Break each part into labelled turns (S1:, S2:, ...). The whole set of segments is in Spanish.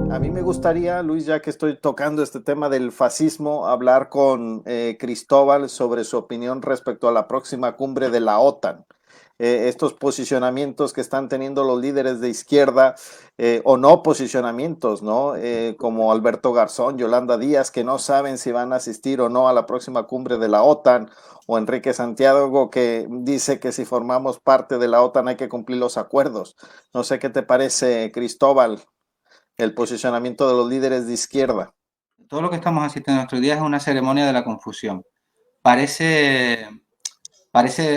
S1: A mí me gustaría, Luis, ya que estoy tocando este tema del fascismo, hablar con Cristóbal sobre su opinión respecto a la próxima cumbre de la OTAN. Estos posicionamientos que están teniendo los líderes de izquierda, o no posicionamientos, ¿no? Como Alberto Garzón, Yolanda Díaz, que no saben si van a asistir o no a la próxima cumbre de la OTAN, o Enrique Santiago, que dice que si formamos parte de la OTAN hay que cumplir los acuerdos. No sé qué te parece, Cristóbal, el posicionamiento de los líderes de izquierda.
S2: Todo lo que estamos asistiendo en nuestros días es una ceremonia de la confusión. Parece,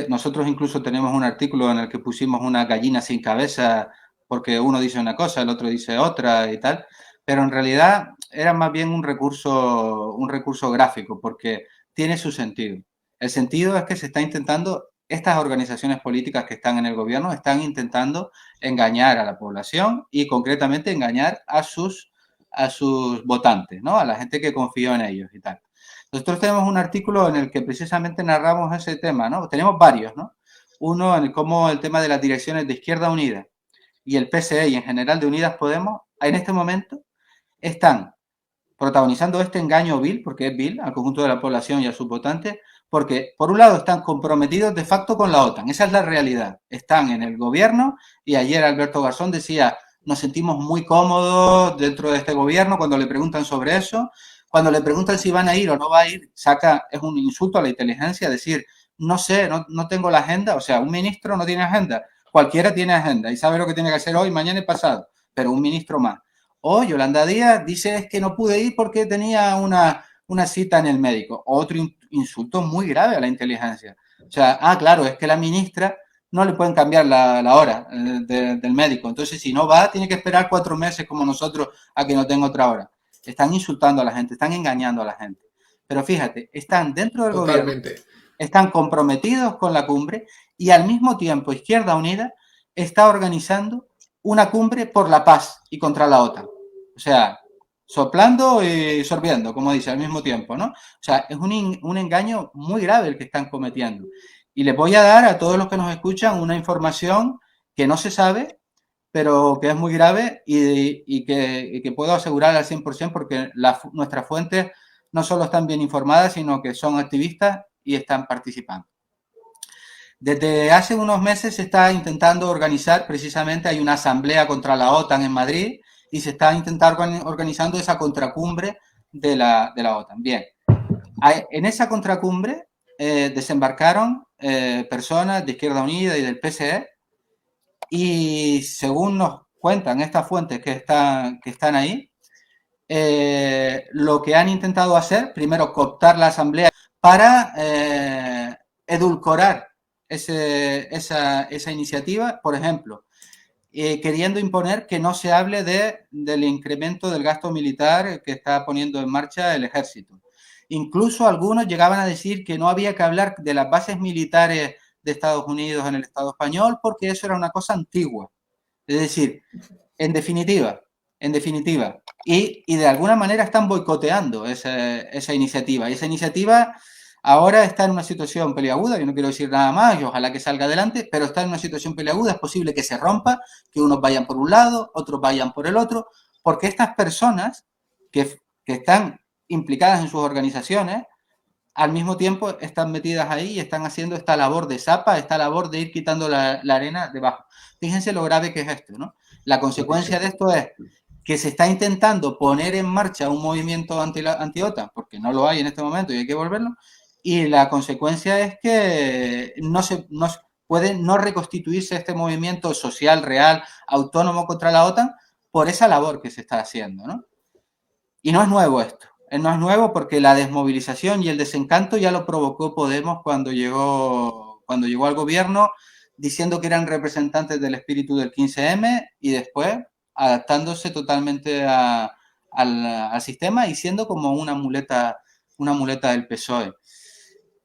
S2: nosotros incluso tenemos un artículo en el que pusimos una gallina sin cabeza porque uno dice una cosa, el otro dice otra y tal, pero en realidad era más bien un recurso gráfico porque tiene su sentido. El sentido es que se está intentando, estas organizaciones políticas que están en el gobierno están intentando engañar a la población y concretamente engañar a sus votantes, ¿no? A la gente que confió en ellos y tal. Nosotros tenemos un artículo en el que precisamente narramos ese tema, ¿no? Tenemos varios, ¿no? Uno en cómo el tema de las direcciones de Izquierda Unida y el PSE y en general de Unidas Podemos, en este momento están protagonizando este engaño vil, porque es vil, al conjunto de la población y a sus votantes, porque por un lado están comprometidos de facto con la OTAN, esa es la realidad, están en el gobierno y ayer Alberto Garzón decía, nos sentimos muy cómodos dentro de este gobierno cuando le preguntan sobre eso, cuando le preguntan si van a ir o no va a ir, es un insulto a la inteligencia decir, no sé, no tengo la agenda, o sea, un ministro no tiene agenda, cualquiera tiene agenda y sabe lo que tiene que hacer hoy, mañana y pasado, pero un ministro más. O Yolanda Díaz dice es que no pude ir porque tenía una cita en el médico. Otro insulto muy grave a la inteligencia. O sea, claro, es que la ministra no le pueden cambiar la hora del médico. Entonces, si no va, tiene que esperar 4 meses como nosotros a que no tenga otra hora. Están insultando a la gente, están engañando a la gente. Pero fíjate, están dentro del gobierno,
S3: Totalmente.
S2: están comprometidos con la cumbre y al mismo tiempo Izquierda Unida está organizando una cumbre por la paz y contra la OTAN. O sea, soplando y sorbiendo, como dice, al mismo tiempo, ¿no? O sea, es un engaño muy grave el que están cometiendo. Y les voy a dar a todos los que nos escuchan una información que no se sabe, pero que es muy grave y que puedo asegurar al 100% porque nuestras fuentes no solo están bien informadas, sino que son activistas y están participando. Desde hace unos meses se está intentando organizar, precisamente hay una asamblea contra la OTAN en Madrid y se está intentando organizando esa contracumbre de la OTAN. Bien, en esa contracumbre desembarcaron personas de Izquierda Unida y del PSE y según nos cuentan estas fuentes que están ahí, lo que han intentado hacer, primero cooptar la asamblea para edulcorar esa iniciativa, por ejemplo, queriendo imponer que no se hable del incremento del gasto militar que está poniendo en marcha el ejército. Incluso algunos llegaban a decir que no había que hablar de las bases militares de Estados Unidos en el Estado español porque eso era una cosa antigua. Es decir, en definitiva, y de alguna manera están boicoteando esa iniciativa. Y esa iniciativa ahora está en una situación peliaguda, yo no quiero decir nada más, y ojalá que salga adelante, pero está en una situación peliaguda, es posible que se rompa, que unos vayan por un lado, otros vayan por el otro, porque estas personas que están implicadas en sus organizaciones, al mismo tiempo están metidas ahí y están haciendo esta labor de zapa, esta labor de ir quitando la arena debajo. Fíjense lo grave que es esto, ¿no? La consecuencia de esto es que se está intentando poner en marcha un movimiento anti-OTAN, porque no lo hay en este momento y hay que volverlo, y la consecuencia es que no puede no reconstituirse este movimiento social, real, autónomo contra la OTAN por esa labor que se está haciendo, ¿no? Y no es nuevo esto. No es nuevo porque la desmovilización y el desencanto ya lo provocó Podemos cuando llegó al gobierno diciendo que eran representantes del espíritu del 15M y después adaptándose totalmente al sistema y siendo como una muleta del PSOE.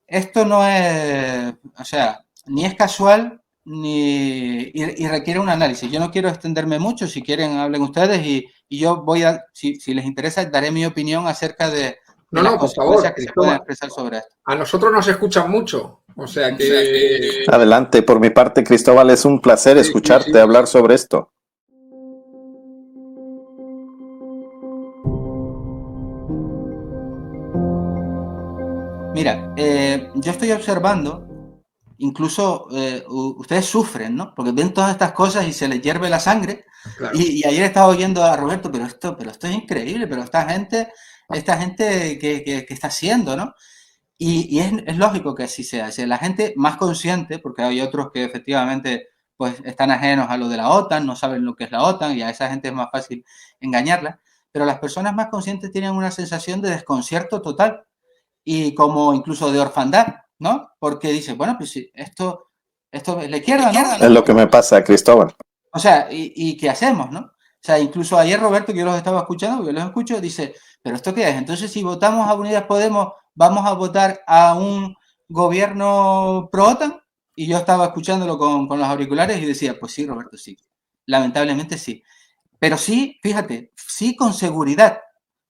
S2: Esto no es, o sea, ni es casual y requiere un análisis. Yo no quiero extenderme mucho, si quieren hablen ustedes y yo voy si les interesa, daré mi opinión acerca de
S3: No,
S2: las
S3: no, por favor,
S2: consecuencias que se pueden
S3: Cristóbal.
S2: expresar sobre esto.
S3: A nosotros nos escuchan mucho. O sea que
S1: Adelante, por mi parte, Cristóbal, es un placer
S3: sí, sí,
S1: escucharte
S3: sí.
S1: hablar sobre esto.
S2: Mira, yo estoy observando, incluso ustedes sufren, ¿no? Porque ven todas estas cosas y se les hierve la sangre.
S3: Claro.
S2: Y ayer estaba oyendo a Roberto, pero esto es increíble, pero esta gente que está haciendo, ¿no? Y es lógico que así sea. Si la gente más consciente, porque hay otros que efectivamente pues están ajenos a lo de la OTAN, no saben lo que es la OTAN y a esa gente es más fácil engañarla, pero las personas más conscientes tienen una sensación de desconcierto total y como incluso de orfandad, ¿no? Porque dice, bueno, pues sí, esto es la izquierda, ¿no?
S1: Es lo que me pasa, Cristóbal.
S2: O sea, ¿y qué hacemos, no? O sea, incluso ayer Roberto, que yo los estaba escuchando, yo los escucho, dice, ¿pero esto qué es? Entonces, si votamos a Unidas Podemos, ¿vamos a votar a un gobierno pro-OTAN? Y yo estaba escuchándolo con los auriculares y decía, pues sí, Roberto, sí. Lamentablemente sí. Pero sí, fíjate, sí con seguridad.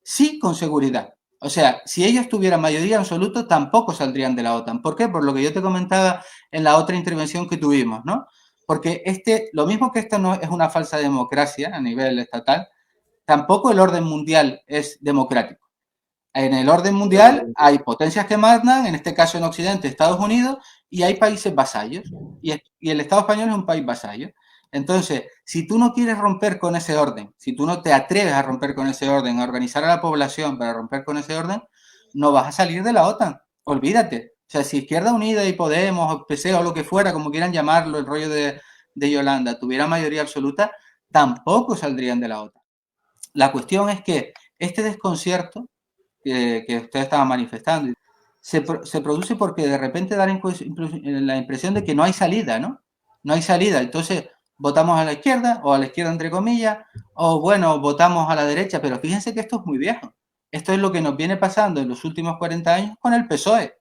S2: Sí con seguridad. O sea, si ellos tuvieran mayoría absoluta, tampoco saldrían de la OTAN. ¿Por qué? Por lo que yo te comentaba en la otra intervención que tuvimos, ¿no? Porque lo mismo que esto no es una falsa democracia a nivel estatal, tampoco el orden mundial es democrático. En el orden mundial hay potencias que mandan, en este caso en Occidente, Estados Unidos, y hay países vasallos. Y el Estado español es un país vasallo. Entonces, si tú no quieres romper con ese orden, si tú no te atreves a romper con ese orden, a organizar a la población para romper con ese orden, no vas a salir de la OTAN. Olvídate. O sea, si Izquierda Unida y Podemos, o PC o lo que fuera, como quieran llamarlo, el rollo de Yolanda, tuviera mayoría absoluta, tampoco saldrían de la OTAN. La cuestión es que este desconcierto que usted estaba manifestando se produce porque de repente da la impresión de que no hay salida, ¿no? No hay salida. Entonces, votamos a la izquierda, o a la izquierda entre comillas, o bueno, votamos a la derecha, pero fíjense que esto es muy viejo. Esto es lo que nos viene pasando en los últimos 40 años con el PSOE.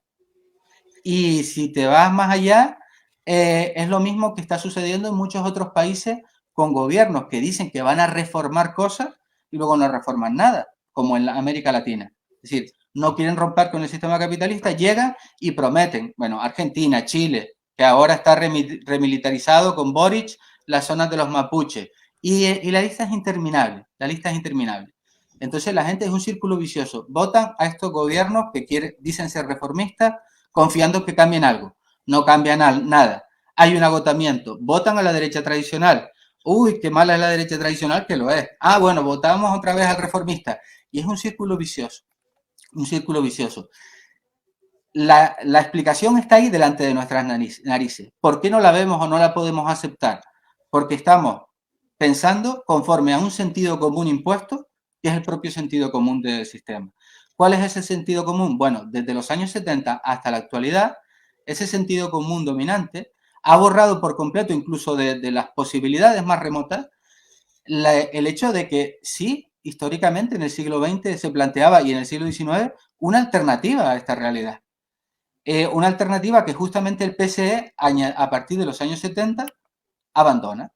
S2: Y si te vas más allá, es lo mismo que está sucediendo en muchos otros países con gobiernos que dicen que van a reformar cosas y luego no reforman nada, como en América Latina. Es decir, no quieren romper con el sistema capitalista, llegan y prometen, bueno, Argentina, Chile, que ahora está remilitarizado con Boric, las zonas de los mapuches. Y la lista es interminable, la lista es interminable. Entonces la gente es un círculo vicioso. Votan a estos gobiernos que dicen ser reformistas, confiando que cambien algo. No cambian nada. Hay un agotamiento. Votan a la derecha tradicional. Uy, qué mala es la derecha tradicional, que lo es. Ah, bueno, votamos otra vez al reformista. Y es un círculo vicioso. Un círculo vicioso. La explicación está ahí delante de nuestras narices. ¿Por qué no la vemos o no la podemos aceptar? Porque estamos pensando conforme a un sentido común impuesto, que es el propio sentido común del sistema. ¿Cuál es ese sentido común? Bueno, desde los años 70 hasta la actualidad, ese sentido común dominante ha borrado por completo, incluso de las posibilidades más remotas, el hecho de que sí, históricamente en el siglo XX se planteaba, y en el siglo XIX, una alternativa a esta realidad. Una alternativa que justamente el PSE, a partir de los años 70, abandona.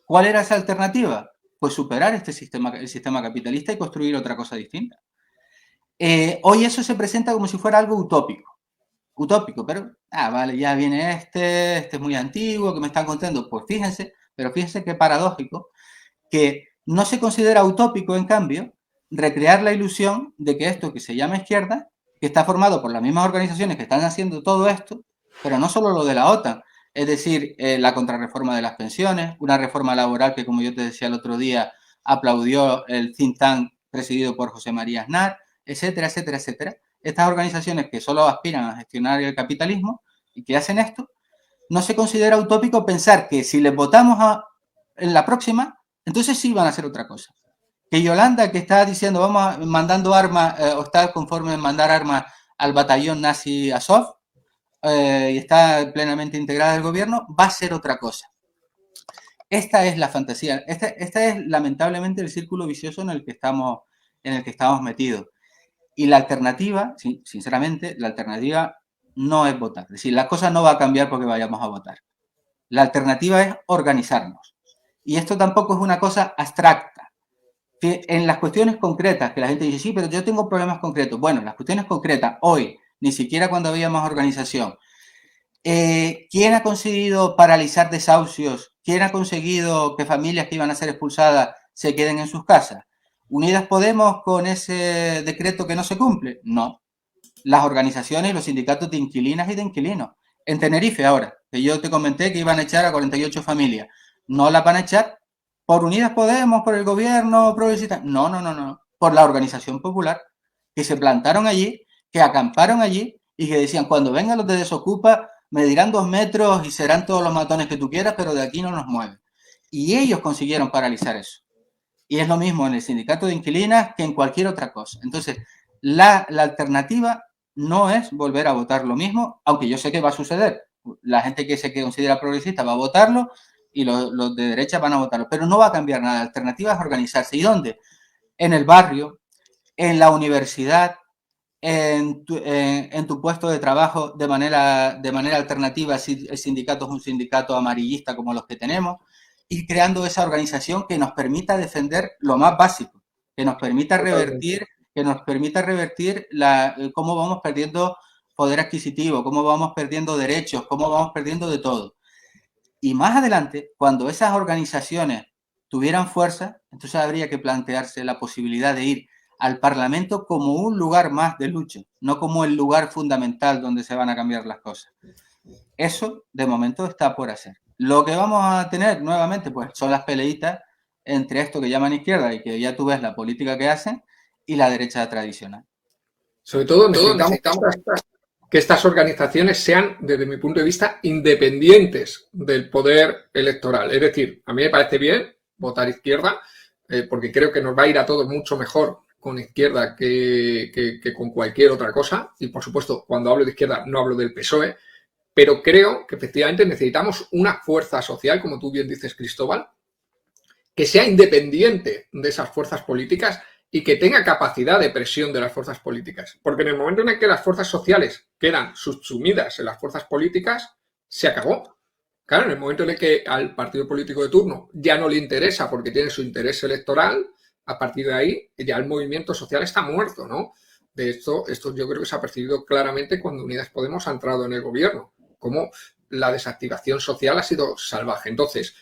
S2: ¿Cuál era esa alternativa? Pues superar el sistema capitalista y construir otra cosa distinta. Hoy eso se presenta como si fuera algo utópico. Utópico, pero, vale, ya viene este es muy antiguo, que me están contando. Pues fíjense, pero fíjense qué paradójico, que no se considera utópico, en cambio, recrear la ilusión de que esto que se llama izquierda, que está formado por las mismas organizaciones que están haciendo todo esto, pero no solo lo de la OTAN, es decir, la contrarreforma de las pensiones, una reforma laboral que, como yo te decía el otro día, aplaudió el think tank presidido por José María Aznar, etcétera, etcétera, etcétera. Estas organizaciones que solo aspiran a gestionar el capitalismo y que hacen esto, no se considera utópico pensar que si les votamos en la próxima, entonces sí van a hacer otra cosa. Que Yolanda, que está diciendo mandando armas, o está conforme en mandar armas al batallón nazi Azov, y está plenamente integrada al gobierno, va a ser otra cosa. Esta es la fantasía, esta es lamentablemente el círculo vicioso en el que estamos metidos. Y la alternativa, sinceramente, la alternativa no es votar. Es decir, la cosa no va a cambiar porque vayamos a votar. La alternativa es organizarnos. Y esto tampoco es una cosa abstracta. En las cuestiones concretas, que la gente dice, sí, pero yo tengo problemas concretos. Bueno, las cuestiones concretas, hoy, ni siquiera cuando había más organización. ¿Quién ha conseguido paralizar desahucios? ¿Quién ha conseguido que familias que iban a ser expulsadas se queden en sus casas? ¿Unidas Podemos con ese decreto que no se cumple? No. las organizaciones y los sindicatos de inquilinas y de inquilinos. En Tenerife ahora, que yo te comenté que iban a echar a 48 familias, no las van a echar por Unidas Podemos, por el gobierno progresista, no, por la organización popular, que se plantaron allí, que acamparon allí y que decían, cuando vengan los de Desocupa, me dirán 2 metros y serán todos los matones que tú quieras, pero de aquí no nos mueven. Y ellos consiguieron paralizar eso. Y es lo mismo en el sindicato de inquilinas que en cualquier otra cosa. Entonces, la alternativa no es volver a votar lo mismo, aunque yo sé que va a suceder. La gente que se considera progresista va a votarlo y los de derecha van a votarlo, pero no va a cambiar nada. La alternativa es organizarse. ¿Y dónde? En el barrio, en la universidad, en tu puesto de trabajo de manera alternativa, si el sindicato es un sindicato amarillista como los que tenemos, y creando esa organización que nos permita defender lo más básico, que nos permita revertir, cómo vamos perdiendo poder adquisitivo, cómo vamos perdiendo derechos, cómo vamos perdiendo de todo. Y más adelante, cuando esas organizaciones tuvieran fuerza, entonces habría que plantearse la posibilidad de ir al Parlamento como un lugar más de lucha, no como el lugar fundamental donde se van a cambiar las cosas. Eso, de momento, está por hacer. Lo que vamos a tener nuevamente, pues, son las peleitas entre esto que llaman izquierda y que ya tú ves la política que hacen y la derecha tradicional.
S3: Sobre todo necesitamos que estas organizaciones sean, desde mi punto de vista, independientes del poder electoral. Es decir, a mí me parece bien votar izquierda, porque creo que nos va a ir a todos mucho mejor con izquierda que con cualquier otra cosa. Y, por supuesto, cuando hablo de izquierda no hablo del PSOE, pero creo que efectivamente necesitamos una fuerza social, como tú bien dices, Cristóbal, que sea independiente de esas fuerzas políticas y que tenga capacidad de presión de las fuerzas políticas. Porque en el momento en el que las fuerzas sociales quedan subsumidas en las fuerzas políticas, se acabó. Claro, en el momento en el que al partido político de turno ya no le interesa porque tiene su interés electoral, a partir de ahí ya el movimiento social está muerto, ¿no? De esto yo creo que se ha percibido claramente cuando Unidas Podemos ha entrado en el gobierno, como la desactivación social ha sido salvaje. Entonces,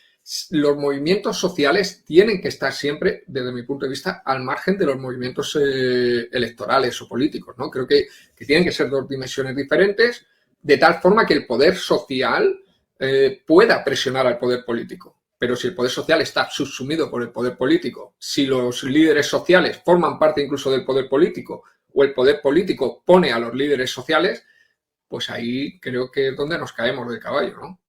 S3: los movimientos sociales tienen que estar siempre, desde mi punto de vista, al margen de los movimientos electorales o políticos, ¿no? Creo que tienen que ser dos dimensiones diferentes, de tal forma que el poder social pueda presionar al poder político. Pero si el poder social está subsumido por el poder político, si los líderes sociales forman parte incluso del poder político o el poder político pone a los líderes sociales, pues ahí creo que es donde nos caemos del caballo, ¿no?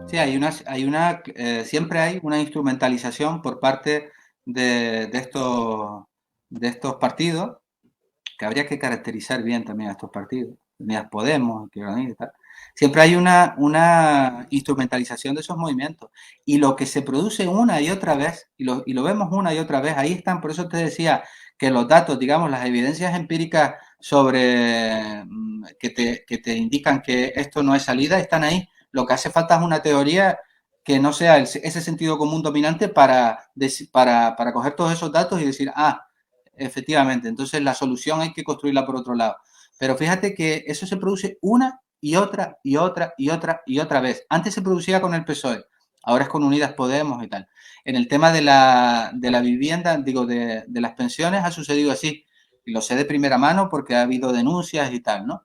S2: Sí, siempre hay una instrumentalización por parte de estos partidos, que habría que caracterizar bien también a estos partidos, Unidas Podemos, y tal. Siempre hay una instrumentalización de esos movimientos. Y lo que se produce una y otra vez, y lo vemos una y otra vez, ahí están, por eso te decía que los datos, digamos, las evidencias empíricas sobre que te indican que esto no es salida, están ahí. Lo que hace falta es una teoría que no sea ese sentido común dominante para coger todos esos datos y decir, efectivamente, entonces la solución hay que construirla por otro lado. Pero fíjate que eso se produce una y otra y otra y otra y otra vez. Antes se producía con el PSOE, ahora es con Unidas Podemos y tal. En el tema de la vivienda, digo, de las pensiones ha sucedido así. Y lo sé de primera mano porque ha habido denuncias y tal, ¿no?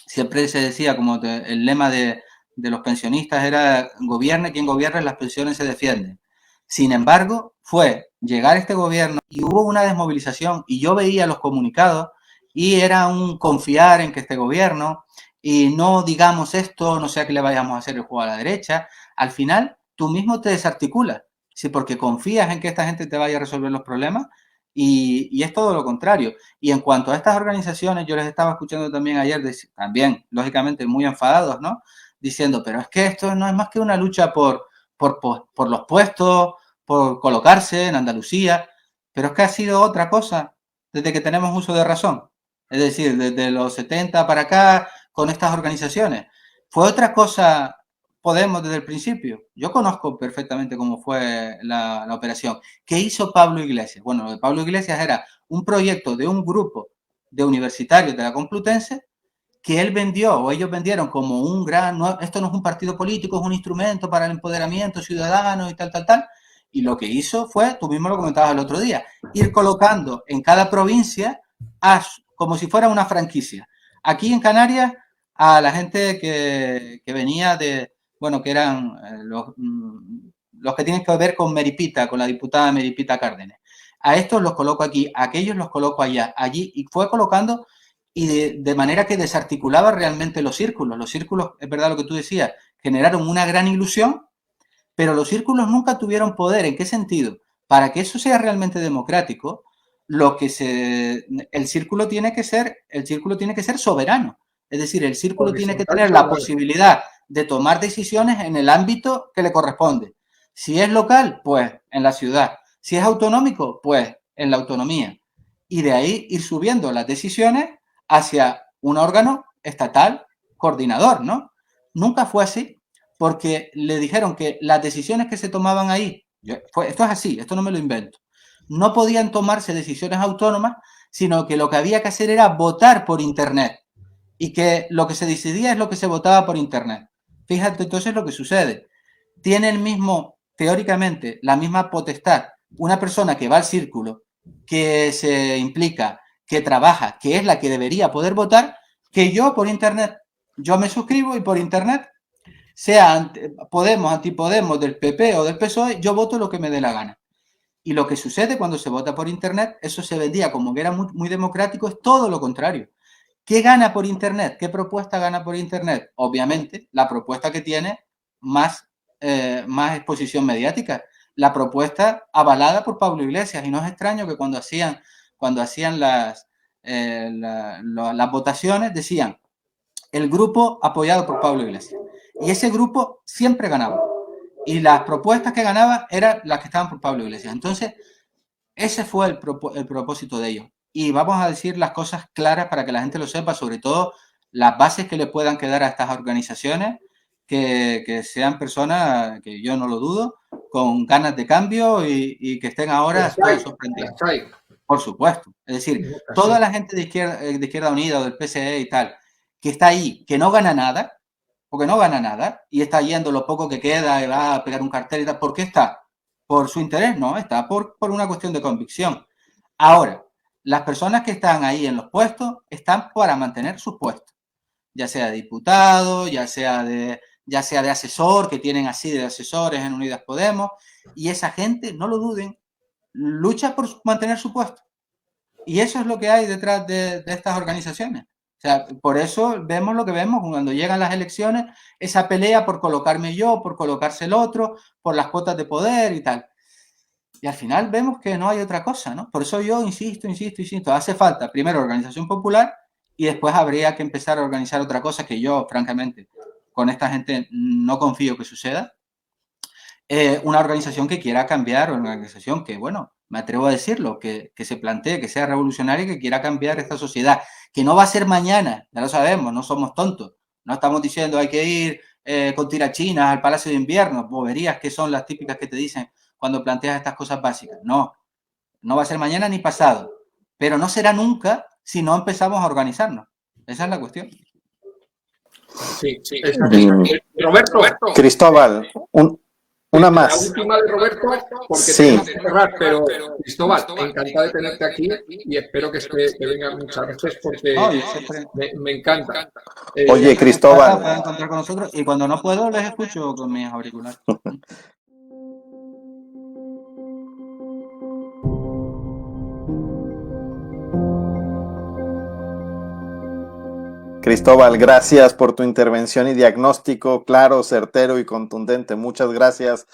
S2: Siempre se decía como el lema de los pensionistas era gobierne quien gobierne, las pensiones se defienden. Sin embargo, fue llegar este gobierno y hubo una desmovilización y yo veía los comunicados y era un confiar en que este gobierno y no digamos esto, no sea que le vayamos a hacer el juego a la derecha. Al final, tú mismo te desarticulas, ¿sí? Porque confías en que esta gente te vaya a resolver los problemas y es todo lo contrario. Y en cuanto a estas organizaciones, yo les estaba escuchando también ayer, también, lógicamente, muy enfadados, ¿no? Diciendo, pero es que esto no es más que una lucha por los puestos, por colocarse en Andalucía, pero es que ha sido otra cosa desde que tenemos uso de razón. Es decir, desde los 70 para acá, con estas organizaciones. Fue otra cosa Podemos desde el principio. Yo conozco perfectamente cómo fue la operación. ¿Qué hizo Pablo Iglesias? Bueno, lo de Pablo Iglesias era un proyecto de un grupo de universitarios de la Complutense que él vendió, o ellos vendieron como un gran, esto no es un partido político, es un instrumento para el empoderamiento ciudadano y tal, Y lo que hizo fue, tú mismo lo comentabas el otro día, ir colocando en cada provincia como si fuera una franquicia. Aquí en Canarias, a la gente que venía de, bueno, que eran los que tienen que ver con Meripita, con la diputada Meripita Cárdenas. A estos los coloco aquí, a aquellos los coloco allá, allí, y fue colocando y de manera que desarticulaba realmente los círculos. Los círculos, es verdad lo que tú decías, generaron una gran ilusión, pero los círculos nunca tuvieron poder. ¿En qué sentido? Para que eso sea realmente democrático, el círculo tiene que ser soberano. Es decir, el círculo tiene que tener la posibilidad de tomar decisiones en el ámbito que le corresponde. Si es local, pues en la ciudad. Si es autonómico, pues en la autonomía. Y de ahí ir subiendo las decisiones hacia un órgano estatal coordinador, ¿no? Nunca fue así, porque le dijeron que las decisiones que se tomaban ahí, esto es así, esto no me lo invento, no podían tomarse decisiones autónomas, sino que lo que había que hacer era votar por Internet, y que lo que se decidía es lo que se votaba por Internet. Fíjate entonces lo que sucede. Tiene el mismo, teóricamente, la misma potestad una persona que va al círculo, que se implica, que trabaja, que es la que debería poder votar, que yo por Internet. Yo me suscribo y por Internet, sea Podemos, antipodemos, del PP o del PSOE, yo voto lo que me dé la gana. Y lo que sucede cuando se vota por Internet, eso se vendía como que era muy, muy democrático, es todo lo contrario. ¿Qué gana por Internet? ¿Qué propuesta gana por Internet? Obviamente, la propuesta que tiene más exposición mediática. La propuesta avalada por Pablo Iglesias. Y no es extraño que cuando hacían las votaciones decían el grupo apoyado por Pablo Iglesias. Y ese grupo siempre ganaba. Y las propuestas que ganaban eran las que estaban por Pablo Iglesias. Entonces, ese fue el propósito de ellos. Y vamos a decir las cosas claras para que la gente lo sepa, sobre todo las bases que le puedan quedar a estas organizaciones, que sean personas, que yo no lo dudo, con ganas de cambio y que estén ahora todos sorprendidos. Por supuesto. Es decir, toda la gente de Izquierda Unida o del PSE y tal, que está ahí, que no gana nada, porque no gana nada, y está yendo lo poco que queda y va a pegar un cartel y tal, ¿por qué está? ¿Por su interés? No, está por una cuestión de convicción. Ahora, las personas que están ahí en los puestos están para mantener sus puestos, ya sea de diputado, ya sea de asesor, que tienen así de asesores en Unidas Podemos, y esa gente, no lo duden, lucha por mantener su puesto. Y eso es lo que hay detrás de estas organizaciones. O sea, por eso vemos lo que vemos cuando llegan las elecciones, esa pelea por colocarme yo, por colocarse el otro, por las cuotas de poder y tal. Y al final vemos que no hay otra cosa, ¿no? Por eso yo insisto, hace falta primero organización popular y después habría que empezar a organizar otra cosa que yo, francamente, con esta gente no confío que suceda. Una organización que quiera cambiar, una organización que, bueno, me atrevo a decirlo, que se plantee, que sea revolucionaria y que quiera cambiar esta sociedad, que no va a ser mañana, ya lo sabemos, no somos tontos, no estamos diciendo hay que ir con tirachinas al Palacio de Invierno, boberías que son las típicas que te dicen cuando planteas estas cosas básicas. No, no va a ser mañana ni pasado, pero no será nunca si no empezamos a organizarnos. Esa es la cuestión.
S3: Sí. Roberto.
S1: Cristóbal, una más.
S3: La última de Roberto, porque
S1: sí.
S3: tenemos que cerrar, pero Cristóbal, encantado de tenerte aquí y espero que venga muchas veces porque me encanta.
S1: Oye, Cristóbal.
S2: Pueden encontrar con nosotros y cuando no puedo les escucho con mis auriculares.
S1: Cristóbal, gracias por tu intervención y diagnóstico claro, certero y contundente. Muchas gracias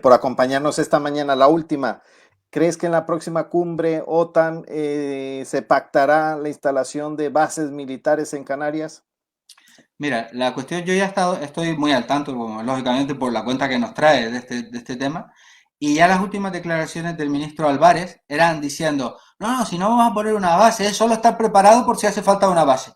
S1: por acompañarnos esta mañana. La última, ¿crees que en la próxima cumbre OTAN se pactará la instalación de bases militares en Canarias?
S2: Mira, la cuestión, yo ya estoy muy al tanto, lógicamente, por la cuenta que nos trae de este tema, y ya las últimas declaraciones del ministro Álvarez eran diciendo, no, si no vamos a poner una base, es solo estar preparado por si hace falta una base.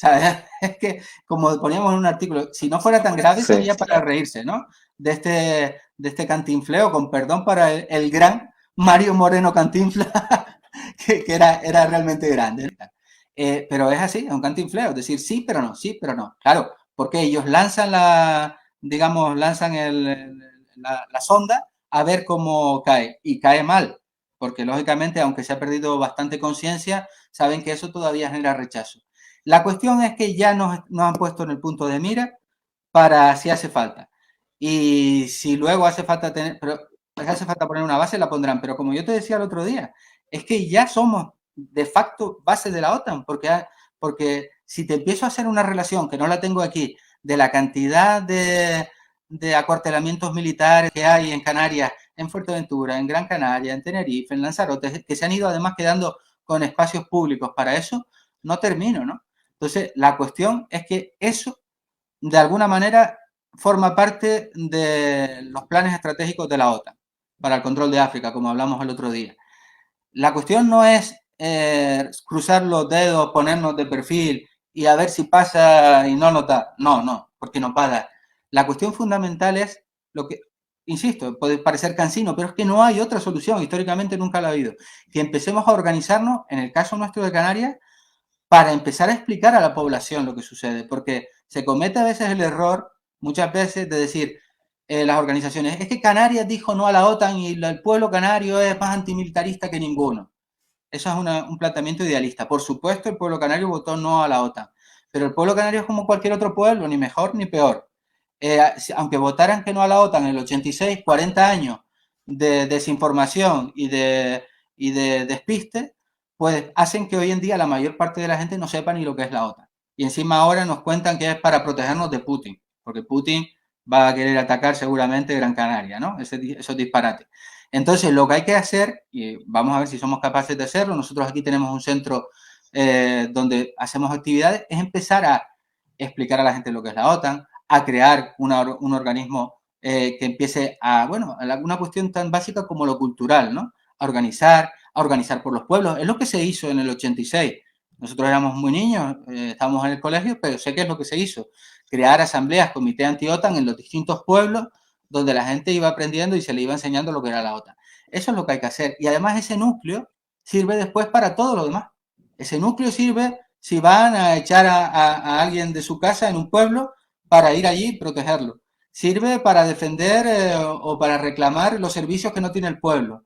S2: ¿Sabes? Es que, como poníamos en un artículo, si no fuera tan grave, sería para reírse, ¿no? De este cantinfleo, con perdón para el gran Mario Moreno Cantinflas, que era realmente grande. Pero es así, es un cantinfleo, es decir, sí, pero no. Claro, porque ellos lanzan la sonda, a ver cómo cae. Y cae mal, porque lógicamente, aunque se ha perdido bastante conciencia, saben que eso todavía genera rechazo. La cuestión es que ya nos han puesto en el punto de mira para si hace falta. Y si luego hace falta hace falta poner una base, la pondrán. Pero como yo te decía el otro día, es que ya somos de facto base de la OTAN, porque si te empiezo a hacer una relación, que no la tengo aquí, de la cantidad de acuartelamientos militares que hay en Canarias, en Fuerteventura, en Gran Canaria, en Tenerife, en Lanzarote, que se han ido además quedando con espacios públicos para eso, no termino, ¿no? Entonces, la cuestión es que eso, de alguna manera, forma parte de los planes estratégicos de la OTAN para el control de África, como hablamos el otro día. La cuestión no es cruzar los dedos, ponernos de perfil y a ver si pasa y no notar. No, porque no va a dar. La cuestión fundamental es lo que, insisto, puede parecer cansino, pero es que no hay otra solución. Históricamente nunca la ha habido. Que empecemos a organizarnos, en el caso nuestro de Canarias, para empezar a explicar a la población lo que sucede, porque se comete a veces el error, muchas veces, de decir las organizaciones, es que Canarias dijo no a la OTAN y el pueblo canario es más antimilitarista que ninguno. Eso es un planteamiento idealista. Por supuesto, el pueblo canario votó no a la OTAN, pero el pueblo canario es como cualquier otro pueblo, ni mejor ni peor. Aunque votaran que no a la OTAN en el 86, 40 años de desinformación y de despiste, pues hacen que hoy en día la mayor parte de la gente no sepa ni lo que es la OTAN. Y encima ahora nos cuentan que es para protegernos de Putin, porque Putin va a querer atacar seguramente Gran Canaria, ¿no? Esos disparates. Entonces, lo que hay que hacer, y vamos a ver si somos capaces de hacerlo, nosotros aquí tenemos un centro donde hacemos actividades, es empezar a explicar a la gente lo que es la OTAN, a crear un organismo que empiece a, bueno, una cuestión tan básica como lo cultural, ¿no? A organizar por los pueblos. Es lo que se hizo en el 86. Nosotros éramos muy niños, estábamos en el colegio, pero sé qué es lo que se hizo. Crear asambleas, comité anti-OTAN en los distintos pueblos, donde la gente iba aprendiendo y se le iba enseñando lo que era la OTAN. Eso es lo que hay que hacer. Y además ese núcleo sirve después para todo lo demás. Ese núcleo sirve si van a echar a alguien de su casa en un pueblo para ir allí y protegerlo. Sirve para defender o para reclamar los servicios que no tiene el pueblo.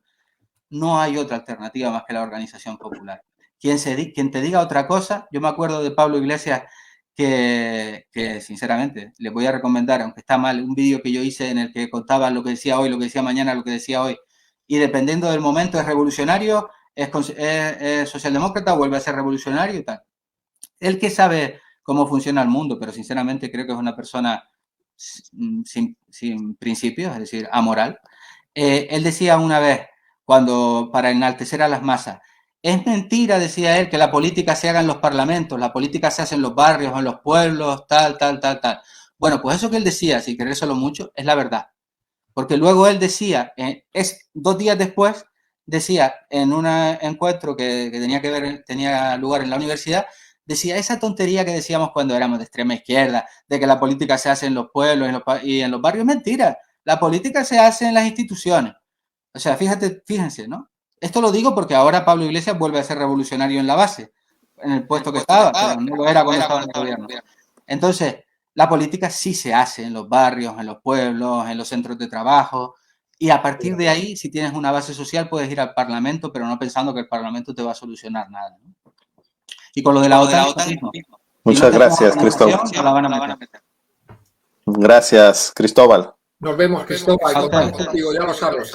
S2: No hay otra alternativa más que la organización popular. Quien te diga otra cosa, yo me acuerdo de Pablo Iglesias que sinceramente les voy a recomendar, aunque está mal, un vídeo que yo hice en el que contaba lo que decía hoy, lo que decía mañana, lo que decía hoy, y dependiendo del momento es revolucionario, es socialdemócrata, vuelve a ser revolucionario y tal. Él que sabe cómo funciona el mundo, pero sinceramente creo que es una persona sin principios, es decir, amoral. Él decía una vez, para enaltecer a las masas, es mentira, decía él, que la política se haga en los parlamentos, la política se hace en los barrios, en los pueblos, tal. Bueno, pues eso que él decía, sin querérselo mucho, es la verdad. Porque luego él decía, 2 días después, decía en un encuentro que tenía lugar en la universidad, decía esa tontería que decíamos cuando éramos de extrema izquierda, de que la política se hace en los pueblos y en los barrios, mentira. La política se hace en las instituciones. O sea, fíjense, ¿no? Esto lo digo porque ahora Pablo Iglesias vuelve a ser revolucionario en la base, en el puesto que estaba, pero no lo era cuando estaba en el gobierno. Entonces, la política sí se hace en los barrios, en los pueblos, en los centros de trabajo, y a partir de ahí, si tienes una base social, puedes ir al Parlamento, pero no pensando que el Parlamento te va a solucionar nada, ¿no? Y con lo de la OTAN,
S1: muchas gracias, Cristóbal. Gracias, Cristóbal.
S3: Nos vemos, Cristóbal. Contamos contigo, ya lo sabes.